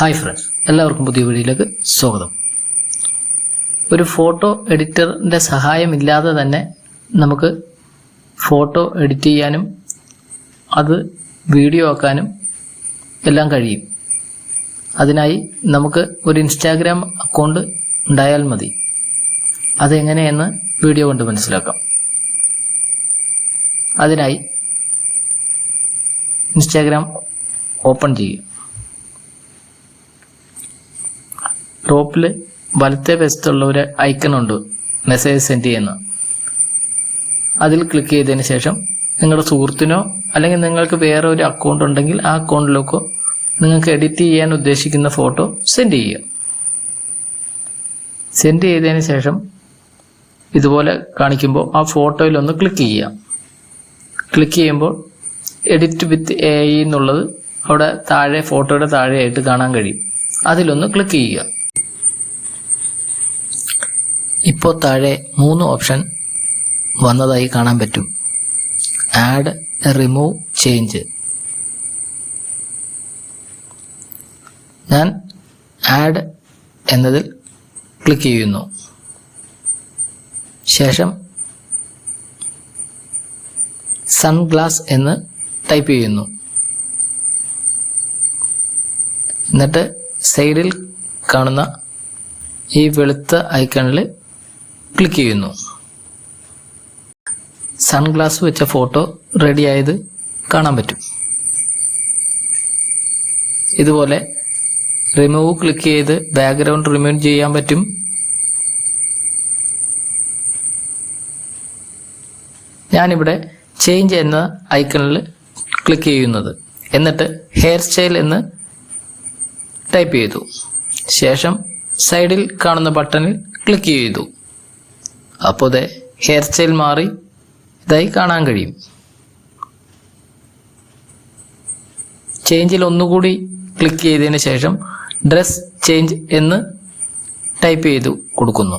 Hi friends, എല്ലാവർക്കും പുതിയ വീഡിയോയിലേക്ക് സ്വാഗതം. ഒരു ഫോട്ടോ എഡിറ്ററിൻ്റെ സഹായമില്ലാതെ തന്നെ നമുക്ക് ഫോട്ടോ എഡിറ്റ് ചെയ്യാനും അത് വീഡിയോ ആക്കാനും എല്ലാം കഴിയും. അതിനായി നമുക്ക് ഒരു ഇൻസ്റ്റാഗ്രാം അക്കൗണ്ട് ഉണ്ടായാൽ മതി. അതെങ്ങനെയെന്ന് വീഡിയോ കൊണ്ട് മനസ്സിലാക്കാം. അതിനായി ഇൻസ്റ്റാഗ്രാം ഓപ്പൺ ചെയ്യുക. ടോപ്പിൽ വലത്തെ വശത്തുള്ള ഒരു ഐക്കൺ ഉണ്ട്, മെസ്സേജ് സെൻഡ് ചെയ്യുന്ന. അതിൽ ക്ലിക്ക് ചെയ്തതിന് ശേഷം നിങ്ങളുടെ സുഹൃത്തിനോ അല്ലെങ്കിൽ നിങ്ങൾക്ക് വേറെ ഒരു അക്കൗണ്ട് ഉണ്ടെങ്കിൽ ആ അക്കൗണ്ടിലേക്കോ നിങ്ങൾക്ക് എഡിറ്റ് ചെയ്യാൻ ഉദ്ദേശിക്കുന്ന ഫോട്ടോ സെൻഡ് ചെയ്യുക. സെൻഡ് ചെയ്തതിന് ശേഷം ഇതുപോലെ കാണിക്കുമ്പോൾ ആ ഫോട്ടോയിലൊന്ന് ക്ലിക്ക് ചെയ്യുക. ക്ലിക്ക് ചെയ്യുമ്പോൾ എഡിറ്റ് വിത്ത് AI എന്നുള്ളത് അവിടെ താഴെ ഫോട്ടോയുടെ താഴെയായിട്ട് കാണാൻ കഴിയും. അതിലൊന്ന് ക്ലിക്ക് ചെയ്യുക. ഇപ്പോൾ താഴെ 3 ഓപ്ഷൻ വന്നതായി കാണാൻ പറ്റും. Add, remove, change. ഞാൻ ആഡ് എന്നതിൽ ക്ലിക്ക് ചെയ്യുന്നു. ശേഷം സൺഗ്ലാസ് എന്ന് ടൈപ്പ് ചെയ്യുന്നു. എന്നിട്ട് സൈഡിൽ കാണുന്ന ഈ വെളുത്ത ഐക്കണിൽ ക്ലിക്ക് ചെയ്യുന്നു. സൺഗ്ലാസ് വെച്ച ഫോട്ടോ റെഡിയായത് കാണാൻ പറ്റും. ഇതുപോലെ റിമൂവ് ക്ലിക്ക് ചെയ്ത് ബാക്ക്ഗ്രൗണ്ട് റിമൂവ് ചെയ്യാൻ പറ്റും. ഞാനിവിടെ ചേഞ്ച് എന്ന ഐക്കണിൽ ക്ലിക്ക് ചെയ്യുന്നത്. എന്നിട്ട് ഹെയർ സ്റ്റൈൽ എന്ന് ടൈപ്പ് ചെയ്തു. ശേഷം സൈഡിൽ കാണുന്ന ബട്ടണിൽ ക്ലിക്ക് ചെയ്തു. അപ്പോൾ ഹെയർ സ്റ്റൈൽ മാറി ഇതായി കാണാൻ കഴിയും. ചേഞ്ചിൽ ഒന്നുകൂടി ക്ലിക്ക് ചെയ്തതിന് ശേഷം ഡ്രസ് ചേഞ്ച് എന്ന് ടൈപ്പ് ചെയ്തു കൊടുക്കുന്നു.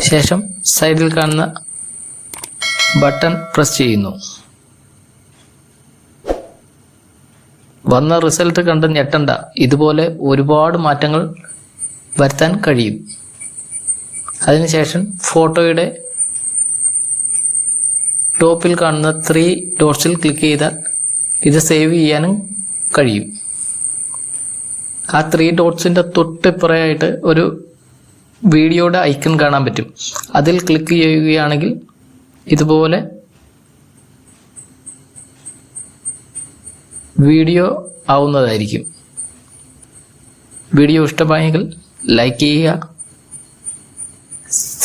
ശേഷം സൈഡിൽ കാണുന്ന ബട്ടൺ പ്രസ് ചെയ്യുന്നു. വന്ന റിസൾട്ട് കണ്ട് ഞെട്ടണ്ട, ഇതുപോലെ ഒരുപാട് മാറ്റങ്ങൾ വരുത്താൻ കഴിയും. അതിനുശേഷം ഫോട്ടോയുടെ ടോപ്പിൽ കാണുന്ന 3 ഡോട്ട്സിൽ ക്ലിക്ക് ചെയ്താൽ ഇത് സേവ് ചെയ്യാനും കഴിയും. ആ 3 ഡോട്ട്സിൻ്റെ തൊട്ടിപ്പുറയായിട്ട് ഒരു വീഡിയോയുടെ ഐക്കൺ കാണാൻ പറ്റും. അതിൽ ക്ലിക്ക് ചെയ്യുകയാണെങ്കിൽ ഇതുപോലെ വീഡിയോ ആവുന്നതായിരിക്കും. വീഡിയോ ഇഷ്ടമായെങ്കിൽ ലൈക്ക് ചെയ്യുക,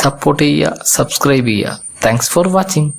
സപ്പോർട്ട് ചെയ്യുക, സബ്സ്ക്രൈബ് ചെയ്യുക. Thanks for watching.